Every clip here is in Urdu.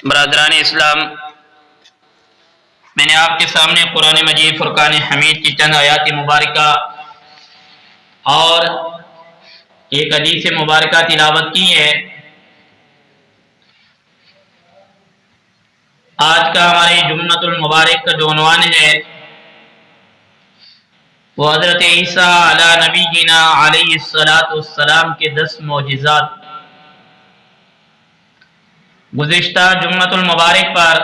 برادران اسلام، میں نے آپ کے سامنے قرآن مجید فرقان حمید کی چند آیات مبارکہ اور ایک حدیث مبارکہ تلاوت کی ہے۔ آج کا ہمارے جمعۃ المبارک کا جو عنوان ہے وہ حضرت عیسیٰ علی نبینا علیہ السلام کے 10 معجزات۔ گزشتہ جمعۃ المبارک پر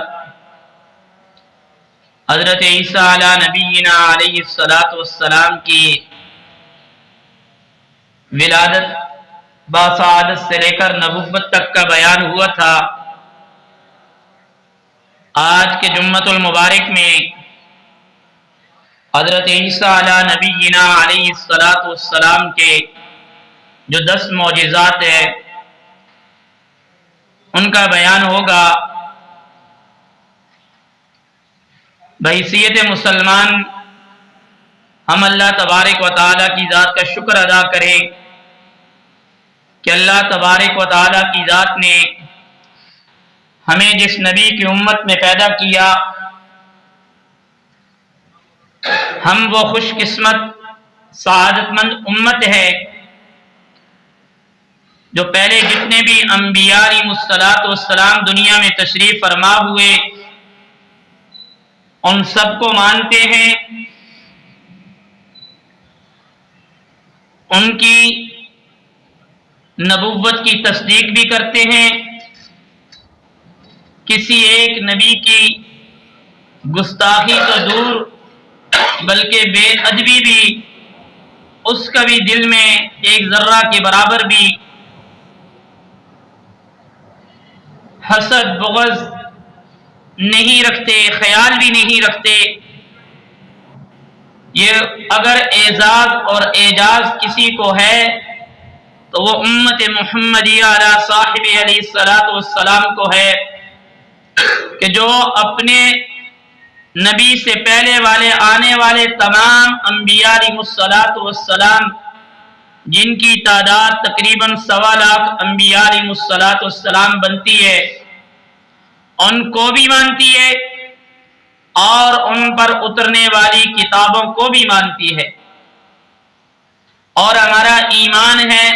حضرت عیسیٰ علی نبینا علیہ السلام کی ولادت باسعادت سے لے کر نبوت تک کا بیان ہوا تھا۔ آج کے جمعۃ المبارک میں حضرت عیسیٰ علی نبینا علیہ السلام کے جو 10 معجزات ہیں ان کا بیان ہوگا۔ بحیثیت مسلمان ہم اللہ تبارک و تعالیٰ کی ذات کا شکر ادا کریں کہ اللہ تبارک و تعالیٰ کی ذات نے ہمیں جس نبی کی امت میں پیدا کیا، ہم وہ خوش قسمت سعادت مند امت ہے جو پہلے جتنے بھی انبیاء علیہ السلام دنیا میں تشریف فرما ہوئے ان سب کو مانتے ہیں، ان کی نبوت کی تصدیق بھی کرتے ہیں، کسی ایک نبی کی گستاخی تو دور بلکہ بے ادبی بھی اس کا بھی دل میں ایک ذرہ کے برابر بھی حسد بغض نہیں رکھتے، خیال بھی نہیں رکھتے۔ یہ اگر اعزاز اور اعجاز کسی کو ہے تو وہ امت محمدیہ علی صاحب علیہ السلام کو ہے کہ جو اپنے نبی سے پہلے والے آنے والے تمام انبیاء علیہ السلام جن کی تعداد تقریباً 1.25 لاکھ انبیاء علیہ السلام بنتی ہے، ان کو بھی مانتی ہے اور ان پر اترنے والی کتابوں کو بھی مانتی ہے۔ اور ہمارا ایمان ہے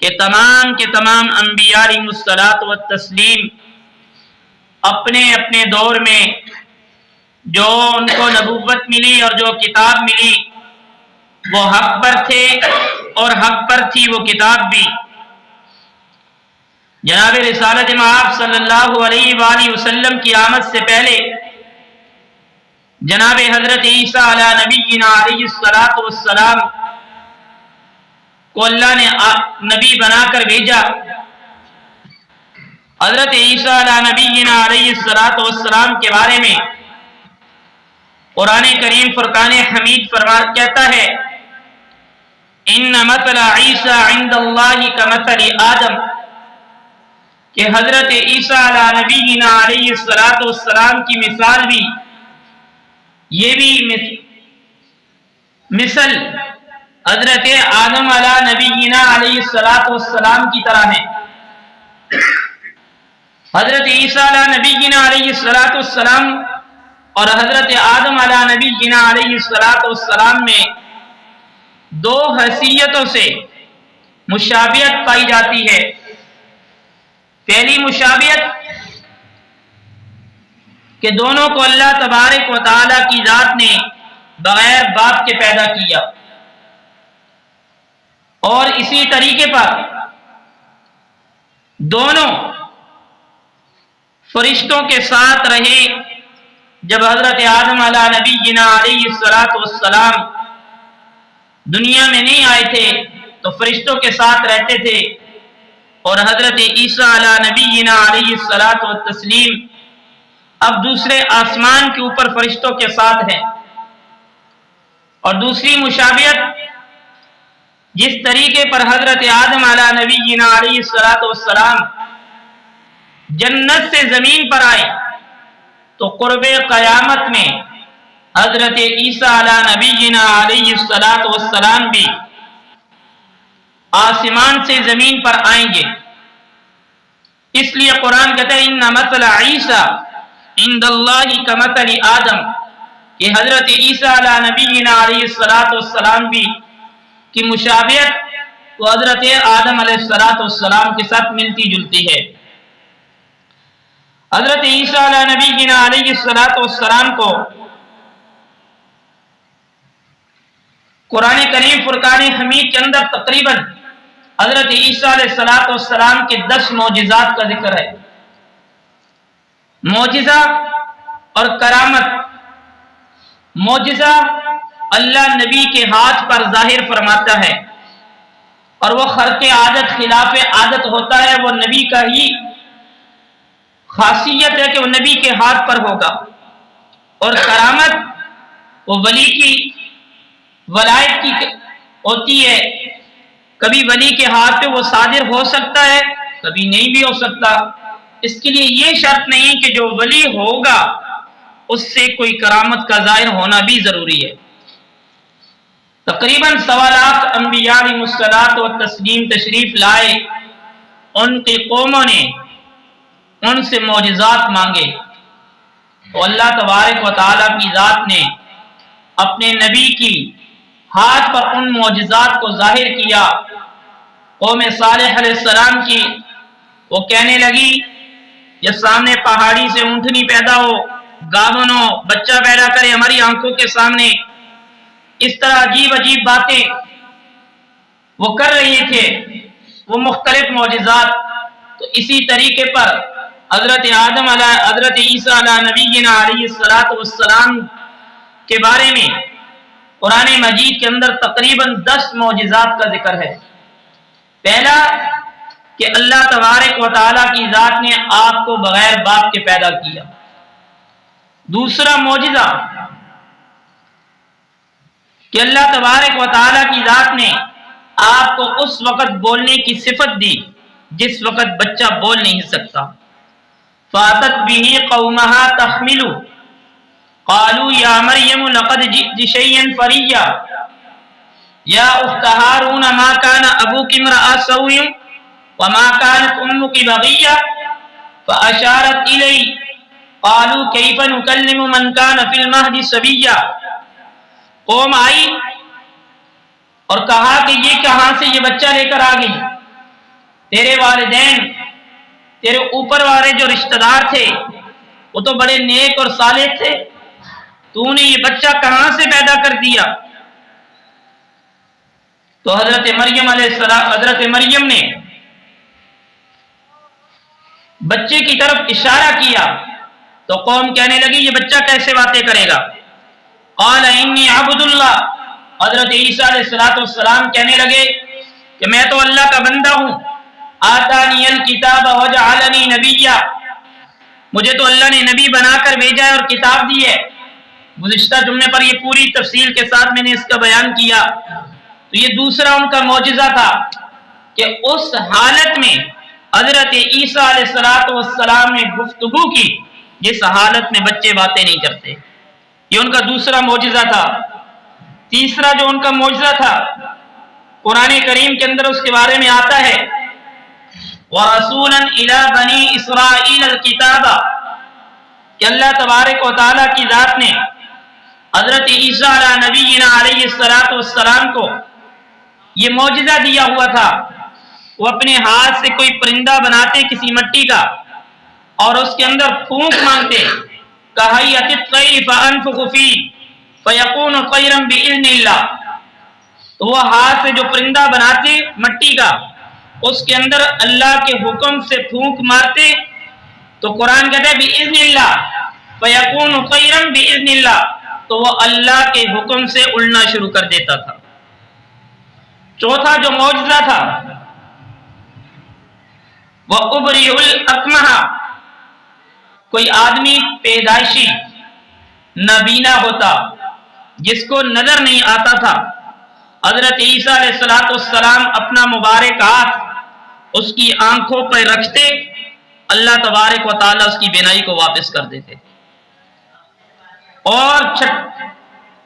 کہ تمام کے تمام انبیاء علیہ التسلیم اپنے اپنے دور میں جو ان کو نبوت ملی اور جو کتاب ملی وہ حق پر تھے اور حق پر تھی وہ کتاب بھی۔ جناب رسالت مآب صلی اللہ علیہ وآلہ وسلم کی آمد سے پہلے جناب حضرت عیسیٰ علی نبینا علیہ السلام کو اللہ نے نبی بنا کر بھیجا۔ حضرت عیسیٰ علی نبینا علیہ السلام کے بارے میں قرآن کریم فرقان حمید کہتا ہے ان مثل عیسیٰ عند اللہ کمثل آدم، کہ حضرت عیسیٰ علی نبینا علیہ السلام کی مثال بھی یہ بھی مثل حضرت آدم علی نبینا علیہ السلام کی طرح ہے۔ حضرت عیسیٰ علی نبینا علیہ السلام اور حضرت آدم علی نبینا علیہ السلام میں 2 حیثیتوں سے مشابہت پائی جاتی ہے۔ پہلی مشابہت کہ دونوں کو اللہ تبارک و تعالیٰ کی ذات نے بغیر باپ کے پیدا کیا، اور اسی طریقے پر دونوں فرشتوں کے ساتھ رہے۔ جب حضرت آدم علی نبینا علیہ السلام دنیا میں نہیں آئے تھے تو فرشتوں کے ساتھ رہتے تھے، اور حضرت عیسیٰ علی نبینا علیہ التسلیم اب دوسرے آسمان کے اوپر فرشتوں کے ساتھ ہیں۔ اور دوسری مشابہت جس طریقے پر حضرت آدم علی نبینا علیہ السلام جنت سے زمین پر آئے تو قرب قیامت میں حضرت عیسیٰ علی نبینا علیہ السلام بھی آسمان سے زمین پر آئیں گے۔ اس لیے قرآن کہتا ہے ان مثل عیسیٰ عند اللہ کمثل آدم، کہ حضرت عیسیٰ علیہ نبینا علیہ السلام بھی کی مشابہت تو حضرت آدم علیہ السلام کے ساتھ ملتی جلتی ہے۔ حضرت عیسیٰ علیہ نبینا علیہ السلام کو قرآن کریم فرقان حمید کے اندر تقریباً حضرت عیسیٰ علیہ السلام کے 10 معجزات کا ذکر ہے۔ معجزہ اور کرامت، معجزہ اللہ نبی کے ہاتھ پر ظاہر فرماتا ہے اور وہ خرق عادت خلاف عادت ہوتا ہے، وہ نبی کا ہی خاصیت ہے کہ وہ نبی کے ہاتھ پر ہوگا۔ اور کرامت وہ ولی کی ولایت کی ہوتی ہے، کبھی ولی کے ہاتھ پہ وہ صادر ہو سکتا ہے، کبھی نہیں بھی ہو سکتا۔ اس کے لیے یہ شرط نہیں کہ جو ولی ہوگا اس سے کوئی کرامت کا ظاہر ہونا بھی ضروری ہے۔ تقریباً 1.25 لاکھ انبیاء علیہ الصلوۃ والتسلیم تشریف لائے، ان کی قوموں نے ان سے معجزات مانگے تو اللہ تبارک و تعالیٰ کی ذات نے اپنے نبی کی ہاتھ پر ان معجزات کو ظاہر کیا۔ قوم صالح علیہ السلام کی وہ کہنے لگی جب سامنے پہاڑی سے اونٹنی پیدا ہو، گاون ہو، بچہ پیدا کرے ہماری آنکھوں کے سامنے، اس طرح عجیب عجیب باتیں وہ کر رہے تھے، وہ مختلف معجزات۔ تو اسی طریقے پر حضرت عیسیٰ علیہ نبینا علیہ السلام کے بارے میں قرآن مجید کے اندر تقریباً 10 معجزات کا ذکر ہے۔ پہلا کہ اللہ تبارک و تعالیٰ کی ذات نے آپ کو بغیر باپ کے پیدا کیا۔ دوسرا معجزہ کہ اللہ تبارک و تعالیٰ کی ذات نے آپ کو اس وقت بولنے کی صفت دی جس وقت بچہ بول نہیں سکتا۔ فاتت به قومها تحمل قالوا یا مریم لقد جئت شیئا فریا یا اخت ہارون ما كان ابوك امرأ سوء وما كانت امك بغيا فاشارت الی قالوا كيف نكلم من كان في المهد صبيا۔ قوم آئی اور کہا کہ یہ کہاں سے یہ بچہ لے کر آ گئی، تیرے والدین تیرے اوپر والے جو رشتہ دار تھے وہ تو بڑے نیک اور صالح تھے، تو نے یہ بچہ کہاں سے پیدا کر دیا؟ تو حضرت مریم نے بچے کی طرف اشارہ کیا تو قوم کہنے لگی یہ بچہ کیسے باتیں کرے گا؟ قال انی عبد اللہ، حضرت عیسیٰ علیہ السلام کہنے لگے کہ میں تو اللہ کا بندہ ہوں۔ آتانی الکتاب وجعلنی نبیا، مجھے تو اللہ نے نبی بنا کر بھیجا ہے اور کتاب دی ہے۔ گزشتہ جمعے پر یہ پوری تفصیل کے ساتھ میں نے اس کا بیان کیا۔ تو یہ دوسرا ان کا معجزہ تھا کہ اس حالت میں حضرت عیسیٰ علیہ السلام نے گفتگو کی جس حالت میں بچے باتیں نہیں کرتے، یہ ان کا دوسرا معجزہ تھا۔ تیسرا جو ان کا معجزہ تھا قرآن کریم کے اندر اس کے بارے میں آتا ہے وَرَسُولًا إِلَى بَنِي إِسْرَائِيلَ الْكِتَابَ، کہ اللہ تبارک و تعالیٰ کی ذات نے حضرت عیسیٰ علیہ نبینا علیہ السلام کو یہ معجزہ دیا ہوا تھا۔ وہ اپنے ہاتھ سے کوئی پرندہ بناتے کسی مٹی کا اور اس کے اندر پھونک مانگتے، کَهَيَّةِ الطَّيْرِ فَأَنفُخُ فِيهِ فَيَكُونُ طَيْرًا بِإِذْنِ اللَّهِ، تو وہ ہاتھ سے جو پرندہ بناتے مٹی کا اس کے اندر اللہ کے حکم سے پھونک مارتے تو قرآن کہتا ہے بِإِذْنِ اللَّهِ فَيَكُونُ طَيْرًا بِإِذْنِ اللَّهِ، تو وہ اللہ کے حکم سے اڑنا شروع کر دیتا تھا۔ چوتھا جو معجزہ تھا وَأُبْرِئُ الْأَكْمَحَ، کوئی آدمی پیدائشی نابینا ہوتا جس کو نظر نہیں آتا تھا، حضرت عیسیٰ علیہ السلام اپنا مبارک ہاتھ اس کی آنکھوں پر رکھتے، اللہ تبارک و تعالیٰ اس کی بینائی کو واپس کر دیتے۔ اور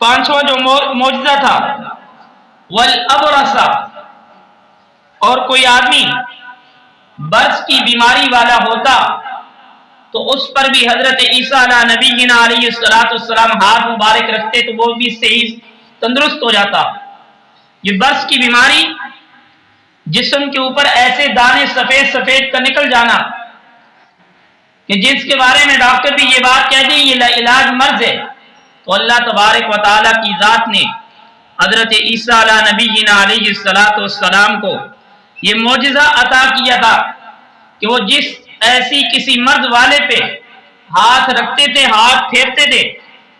پانچواں جو معجزہ تھا والابرص، اور کوئی آدمی برس کی بیماری والا ہوتا تو اس پر بھی حضرت عیسیٰ علیہ نبینا علیہ السلام ہاتھ مبارک رکھتے تو وہ بھی صحیح تندرست ہو جاتا۔ یہ برس کی بیماری، جسم کے اوپر ایسے دانے سفید سفید کا نکل جانا کہ جس کے بارے میں ڈاکٹر بھی یہ بات کہہ دیں یہ علاج مرض ہے، تو اللہ تبارک و تعالیٰ کی ذات نے حضرت عیسیٰ علیہ نبینا علیہ السلام کو یہ معجزہ عطا کیا تھا کہ وہ جس ایسی کسی مرض والے پہ ہاتھ رکھتے تھے، ہاتھ پھیرتے تھے،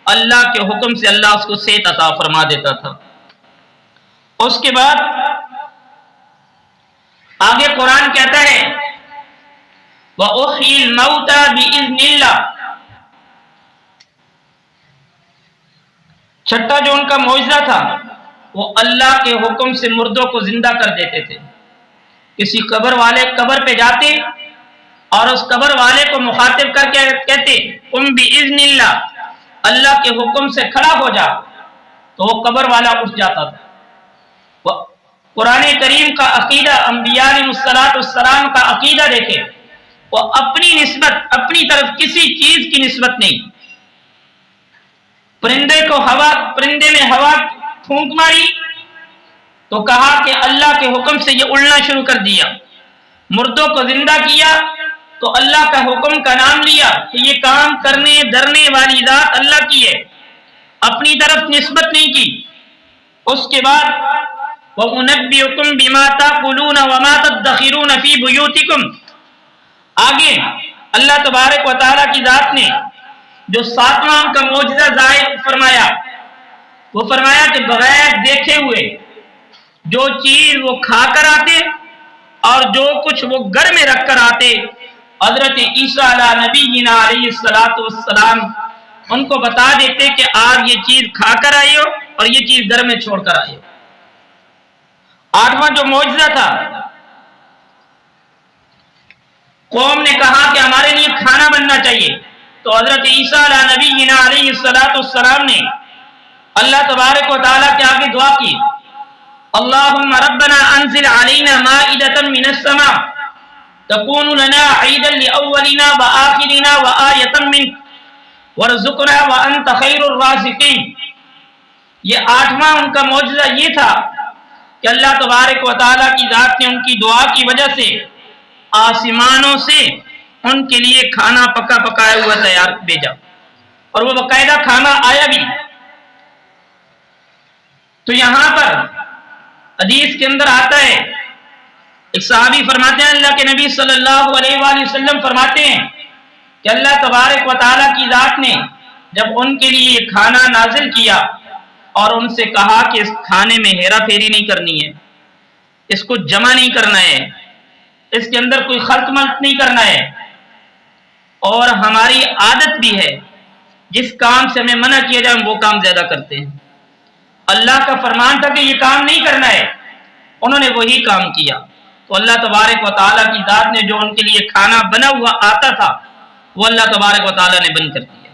اللہ کے حکم سے اللہ اس کو صحت عطا فرما دیتا تھا۔ اس کے بعد آگے قرآن کہتا ہے وَأُحْيِي الْمَوْتَى بِإِذْنِ اللَّهِ، چھٹا جو ان کا معجزہ تھا وہ اللہ کے حکم سے مردوں کو زندہ کر دیتے تھے۔ کسی قبر والے قبر پہ جاتے اور اس قبر والے کو مخاطب کر کے کہتے قم بِإِذْنِ اللَّهِ، اللہ کے حکم سے کھڑا ہو جا، تو وہ قبر والا اٹھ جاتا تھا۔ قرآن کریم کا عقیدہ، انبیاء علیہ السلام کا عقیدہ دیکھیں، وہ اپنی نسبت اپنی طرف کسی چیز کی نسبت نہیں۔ پرندے میں ہوا پھونک ماری تو کہا کہ اللہ کے حکم سے یہ اڑنا شروع کر دیا، مردوں کو زندہ کیا تو اللہ کا حکم کا نام لیا کہ یہ کام کرنے درنے والی ذات اللہ کی ہے، اپنی طرف نسبت نہیں کی۔ اس کے بعد وَأُنَبِّئُكُم بِمَا تَأْكُلُونَ وَمَا تَدَّخِرُونَ فِي بُيُوتِكُمْ، آگے اللہ تبارک و تعالیٰ کی ذات نے جو ساتواں ان کا معجزہ ظاہر فرمایا، وہ فرمایا کہ بغیر دیکھے ہوئے جو چیز وہ کھا کر آتے اور جو کچھ وہ گھر میں رکھ کر آتے، حضرت عیسیٰ علیہ نبینا علیہ السلام ان کو بتا دیتے کہ آج یہ چیز کھا کر آئے ہو اور یہ چیز گھر میں چھوڑ کر آئے ہو۔ آٹھواں جو معجزہ تھا، قوم نے کہا کہ ہمارے لیے کھانا بننا چاہیے، تو حضرت عیسیٰ علیہ نبینا علیہ السلام نے اللہ تبارک و تعالیٰ کے آگے دعا کی اللہم ربنا انزل علینا مائدۃ من السماء تکون لنا عیدا لأولنا وآخرنا وآیۃ منک وارزقنا وانت خیر الرازقین۔ یہ آٹھواں ان کا معجزہ یہ تھا کہ اللہ تبارک و تعالیٰ کی ذات نے ان کی دعا کی وجہ سے آسمانوں سے ان کے لیے کھانا پکا پکایا ہوا تیار بھیجا، اور وہ باقاعدہ کھانا آیا بھی۔ تو یہاں پر حدیث کے اندر آتا ہے، ایک صحابی فرماتے ہیں اللہ کے نبی صلی اللہ علیہ وآلہ وسلم فرماتے ہیں کہ اللہ تبارک و تعالیٰ کی ذات نے جب ان کے لیے یہ کھانا نازل کیا اور ان سے کہا کہ اس کھانے میں ہیرا پھیری نہیں کرنی ہے، اس کو جمع نہیں کرنا ہے، اس کے اندر کوئی خلط ملط نہیں کرنا ہے، اور ہماری عادت بھی ہے جس کام سے ہمیں منع کیا جائے ہم وہ کام زیادہ کرتے ہیں۔ اللہ کا فرمان تھا کہ یہ کام نہیں کرنا ہے، انہوں نے وہی کام کیا، تو اللہ تبارک و تعالیٰ کی ذات نے جو ان کے لیے کھانا بنا ہوا آتا تھا وہ اللہ تبارک و تعالیٰ نے بند کر دیا،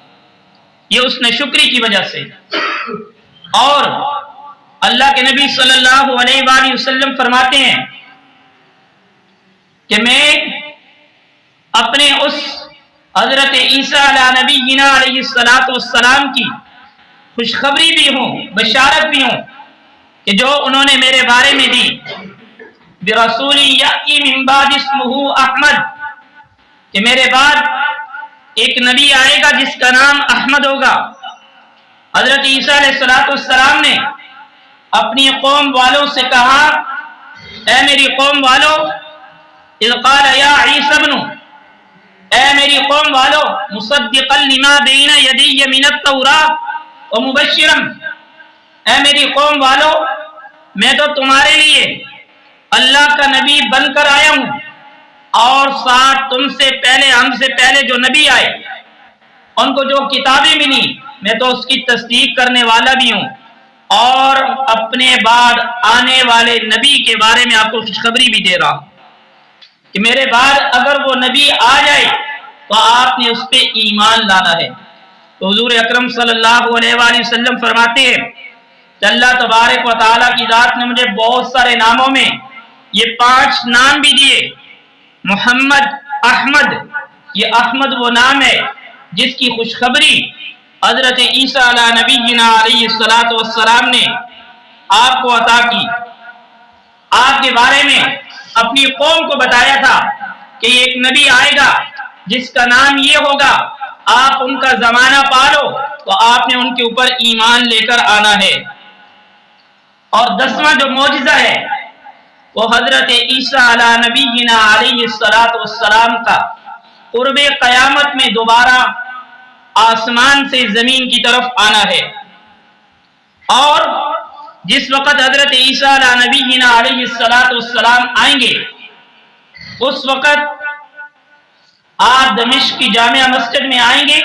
یہ اس نے شکری کی وجہ سے۔ اور اللہ کے نبی صلی اللہ علیہ وآلہ وسلم فرماتے ہیں کہ میں اپنے اس حضرت عیسیٰ علیہ نبینا علیہ السلام کی خوشخبری بھی ہوں، بشارت بھی ہوں کہ جو انہوں نے میرے بارے میں دی برسول یأتی من بعد اسمہ احمد، کہ میرے بعد ایک نبی آئے گا جس کا نام احمد ہوگا۔ حضرت عیسیٰ علیہ السلام نے اپنی قوم والوں سے کہا اے میری قوم والو اذ قال یا عیسی ابن، اے میری قوم والو مصدقا لما بین یدی من التوراۃ ومبشرا، اے میری قوم والو میں تو تمہارے لیے اللہ کا نبی بن کر آیا ہوں، اور ساتھ تم سے پہلے ہم سے پہلے جو نبی آئے ان کو جو کتابیں ملی میں تو اس کی تصدیق کرنے والا بھی ہوں، اور اپنے بعد آنے والے نبی کے بارے میں آپ کو خوشخبری بھی دے رہا ہوں کہ میرے بعد اگر وہ نبی آ جائے تو آپ نے اس پہ ایمان لانا ہے۔ تو حضور اکرم صلی اللہ علیہ وآلہ وسلم فرماتے ہیں کہ اللہ تبارک و تعالیٰ کی ذات نے مجھے بہت سارے ناموں میں یہ 5 نام بھی دیے محمد احمد، یہ احمد وہ نام ہے جس کی خوشخبری حضرت عیسیٰ علیہ نبینا علیہ الصلوۃ والسلام نے آپ کو عطا کی۔ آپ کے بارے میں اپنی قوم کو بتایا تھا کہ ایک نبی آئے گا جس کا نام یہ ہوگا، آپ ان کا زمانہ پالو، تو آپ نے ان کے اوپر ایمان لے کر آنا ہے۔ اور 10واں جو معجزہ ہے وہ حضرت عیسیٰ علیہ نبینا علیہ الصلوۃ والسلام کا قرب قیامت میں دوبارہ آسمان سے زمین کی طرف آنا ہے۔ اور جس وقت حضرت عیسیٰ علیہ نبینا علیہ الصلوۃ والسلام آئیں گے، اس وقت آپ دمشق کی جامع مسجد میں آئیں گے،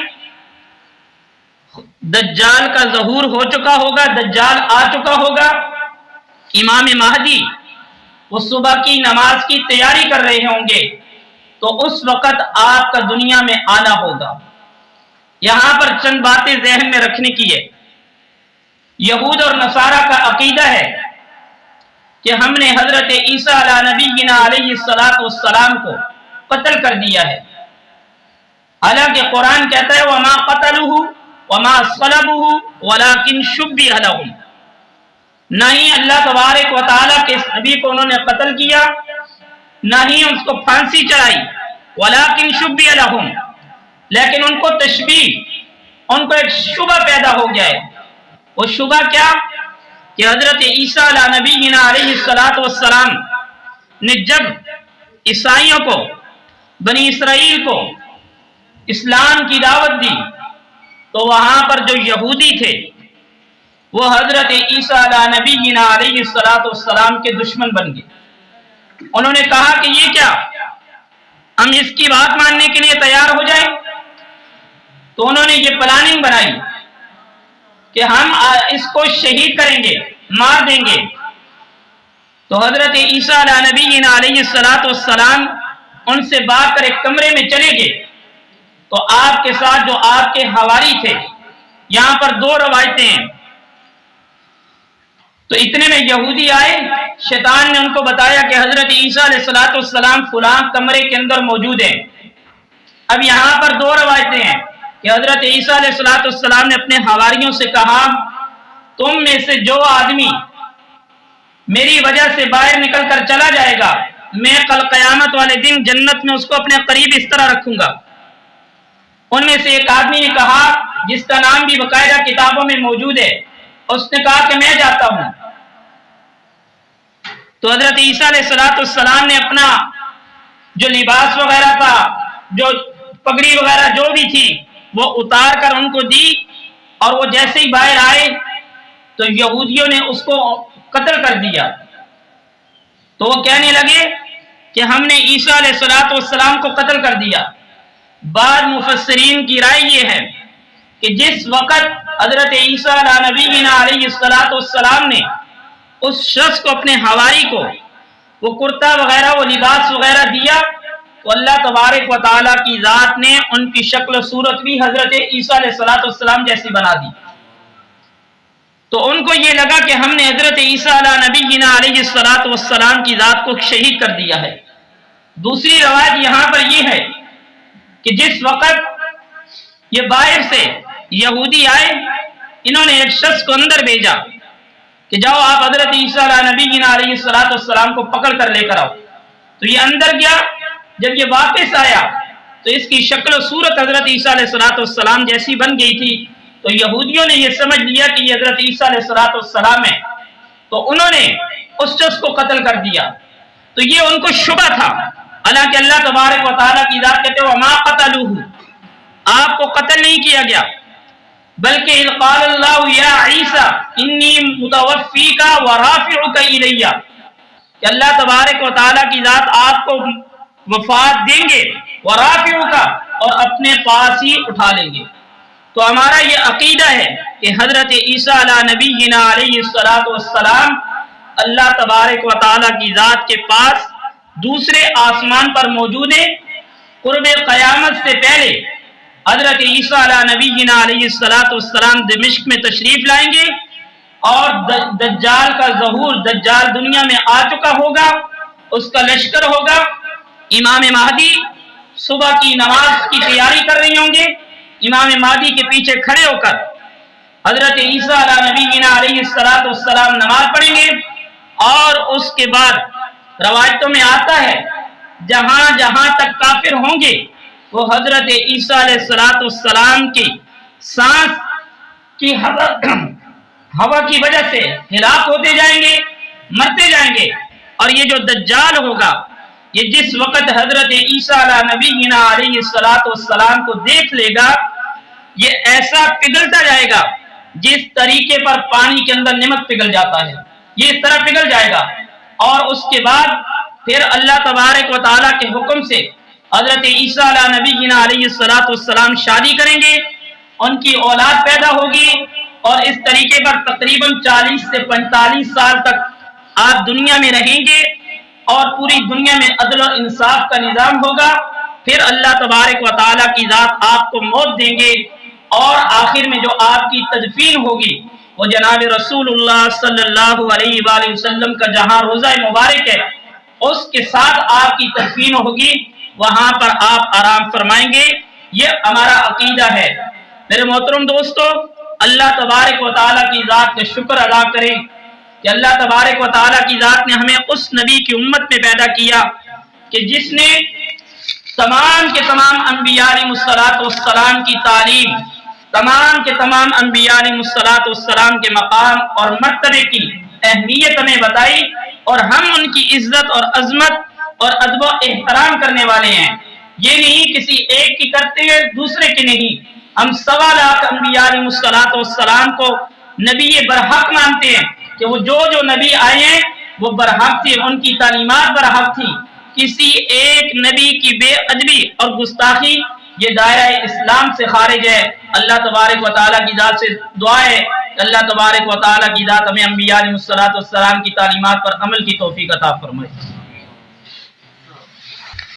دجال کا ظہور ہو چکا ہوگا، دجال آ چکا ہوگا، امام مہدی وہ صبح کی نماز کی تیاری کر رہے ہوں گے، تو اس وقت آپ کا دنیا میں آنا ہوگا۔ یہاں پر چند باتیں ذہن میں رکھنے کی ہے۔ یہود اور نصارہ کا عقیدہ ہے کہ ہم نے حضرت عیسیٰ علیہ نبینا علیہ الصلوۃ والسلام کو قتل کر دیا ہے، حالانکہ قرآن کہتا ہے وما قتلوہ وما صلبوہ ولکن شبہ لہم، نہ ہی اللہ تبارک و تعالیٰ کے اس نبی کو انہوں نے قتل کیا، نہ ہی اس کو پھانسی چڑھائی، ولکن شبہ لہم، لیکن ان کو تشبیہ، ان کو ایک شبہ پیدا ہو گیا ہے۔ وہ شبہ کیا؟ کہ حضرت عیسیٰ علیہ نبینا علیہ الصلوۃ والسلام نے جب عیسائیوں کو، بنی اسرائیل کو اسلام کی دعوت دی، تو وہاں پر جو یہودی تھے وہ حضرت عیسیٰ علیہ نبینا علیہ الصلوۃ والسلام کے دشمن بن گئے۔ انہوں نے کہا کہ یہ کیا، ہم اس کی بات ماننے کے لیے تیار ہو جائیں؟ تو انہوں نے یہ پلاننگ بنائی کہ ہم اس کو شہید کریں گے، مار دیں گے۔ تو حضرت عیسیٰ علیہ نبینا علیہ الصلوۃ والسلام ان سے بھاگ کر ایک کمرے میں چلے گئے، تو آپ کے ساتھ جو آپ کے حواری تھے، یہاں پر دو روایتیں ہیں۔ تو اتنے میں یہودی آئے، شیطان نے ان کو بتایا کہ حضرت عیسیٰ علیہ الصلوۃ والسلام فلاں کمرے کے اندر موجود ہیں۔ اب یہاں پر دو روایتیں ہیں کہ حضرت عیسیٰ علیہ الصلوۃ والسلام نے اپنے حواریوں سے کہا، تم میں سے جو آدمی میری وجہ سے باہر نکل کر چلا جائے گا، میں کل قیامت والے دن جنت میں اس کو اپنے قریب اس طرح رکھوں گا۔ ان میں سے ایک آدمی نے کہا، جس کا نام بھی باقاعدہ کتابوں میں موجود ہے، اس نے کہا کہ میں جاتا ہوں۔ تو حضرت عیسیٰ علیہ الصلوۃ والسلام نے اپنا جو لباس وغیرہ تھا، جو پگڑی وغیرہ جو بھی تھی، وہ اتار کر ان کو دی، اور وہ جیسے ہی باہر آئے تو یہودیوں نے اس کو قتل کر دیا۔ تو وہ کہنے لگے کہ ہم نے عیسیٰ علیہ الصلوۃ والسلام کو قتل کر دیا۔ بعض مفسرین کی رائے یہ ہے کہ جس وقت حضرت عیسیٰ علیہ نبینا علیہ الصلوۃ والسلام نے اس شخص کو، اپنے حواری کو، وہ کرتا وغیرہ، وہ لباس وغیرہ دیا، تو اللہ تبارک و تعالیٰ کی ذات نے ان کی شکل و صورت بھی حضرت عیسیٰ علیہ الصلوۃ والسلام جیسی بنا دی۔ تو ان کو یہ لگا کہ ہم نے حضرت عیسیٰ علیہ نبینا علیہ الصلوۃ والسلام کی ذات کو شہید کر دیا ہے۔ دوسری روایت یہاں پر یہ ہے کہ جس وقت یہ باہر سے یہودی آئے، انہوں نے ایک شخص کو اندر بھیجا کہ جاؤ آپ حضرت عیسیٰ علیہ نبینا علیہ الصلوۃ والسلام کو پکڑ کر لے کر آؤ۔ تو یہ اندر گیا، جب یہ واپس آیا تو اس کی شکل و صورت حضرت عیسیٰ علیہ الصلوۃ والسلام جیسی بن گئی تھی۔ تو یہودیوں نے یہ سمجھ لیا کہ یہ حضرت عیسیٰ علیہ الصلوۃ والسلام ہے، تو انہوں نے اس شخص کو قتل کر دیا۔ تو یہ ان کو شبہ تھا، حالانکہ اللہ تبارک و تعالیٰ کی ذات کہتے ہیں وما قتلوہ، آپ کو قتل نہیں کیا گیا، بلکہ اذ قال اللہ یا عیسیٰ انی متوفیک ورافعک الی، کہ اللہ تبارک و تعالیٰ کی ذات آپ کو وفات دیں گے، ورافعک، اور اپنے پاس ہی اٹھا لیں گے۔ تو ہمارا یہ عقیدہ ہے کہ حضرت عیسیٰ علیہ نبینا علیہ الصلوۃ والسلام اللہ تبارک و تعالیٰ کی ذات کے پاس دوسرے آسمان پر موجود ہیں۔ قرب قیامت سے پہلے حضرت عیسیٰ علیہ نبینا علیہ الصلوۃ والسلام دمشق میں تشریف لائیں گے، اور دجال کا ظہور، دجال دنیا میں آ چکا ہوگا، اس کا لشکر ہوگا، امام مہدی صبح کی نماز کی تیاری کر رہے ہوں گے، امام مہدی کے پیچھے کھڑے ہو کر حضرت عیسیٰ علیہ نبینا علیہ السلام نماز پڑھیں گے، اور اس کے بعد روایتوں میں آتا ہے جہاں جہاں تک کافر ہوں گے وہ حضرت عیسیٰ علیہ السلام کی سانس کی ہوا کی وجہ سے ہلاک ہوتے جائیں گے، مرتے جائیں گے۔ اور یہ جو دجال ہوگا، یہ جس وقت حضرت عیسیٰ علیہ نبینا علیہ السلام کو دیکھ لے گا، یہ ایسا پگھلتا جائے گا جس طریقے پر پانی کے اندر نمک پگھل جاتا ہے، یہ اس طرح پگھل جائے گا۔ اور اس کے بعد پھر اللہ تبارک و تعالیٰ کے حکم سے حضرت عیسیٰ علیہ نبینا علیہ السلام شادی کریں گے، ان کی اولاد پیدا ہوگی، اور اس طریقے پر تقریباً 40 سے 45 سال تک آپ دنیا میں رہیں گے، اور پوری دنیا میں عدل و انصاف کا نظام ہوگا۔ پھر اللہ تبارک و تعالیٰ کی ذات آپ کو موت دیں گے، اور آخر میں جو آپ کی تدفین ہوگی وہ جناب رسول اللہ صلی اللہ علیہ وآلہ وسلم کا جہاں روضہ مبارک ہے اس کے ساتھ آپ کی تدفین ہوگی، وہاں پر آپ آرام فرمائیں گے۔ یہ ہمارا عقیدہ ہے۔ میرے محترم دوستو، اللہ تبارک و تعالیٰ کی ذات کا شکر ادا کریں کہ اللہ تبارک و تعالیٰ کی ذات نے ہمیں اس نبی کی امت میں پیدا کیا کہ جس نے تمام کے تمام انبیاء علیہ السلام کی تعلیم، تمام کے تمام انبیاء علیہ السلام کے مقام اور مرتبے کی اہمیت ہمیں بتائی، اور ہم ان کی عزت اور عظمت اور ادب و احترام کرنے والے ہیں۔ یہ نہیں کسی ایک کی کرتے ہیں دوسرے کی نہیں، ہم 1.25 لاکھ انبیاء علیہ السلام کو نبی برحق مانتے ہیں کہ وہ جو نبی آئے ہیں وہ برحق تھے، ان کی تعلیمات برحق تھی۔ کسی ایک نبی کی بے ادبی اور گستاخی یہ دائرہ اسلام سے خارج ہے۔ اللہ تبارک و تعالیٰ کی ذات سے دعا ہے کہ اللہ تبارک و تعالیٰ کی ذات ہمیں انبیاء علیہ السلام کی تعلیمات پر عمل کی توفیق عطا فرمائے۔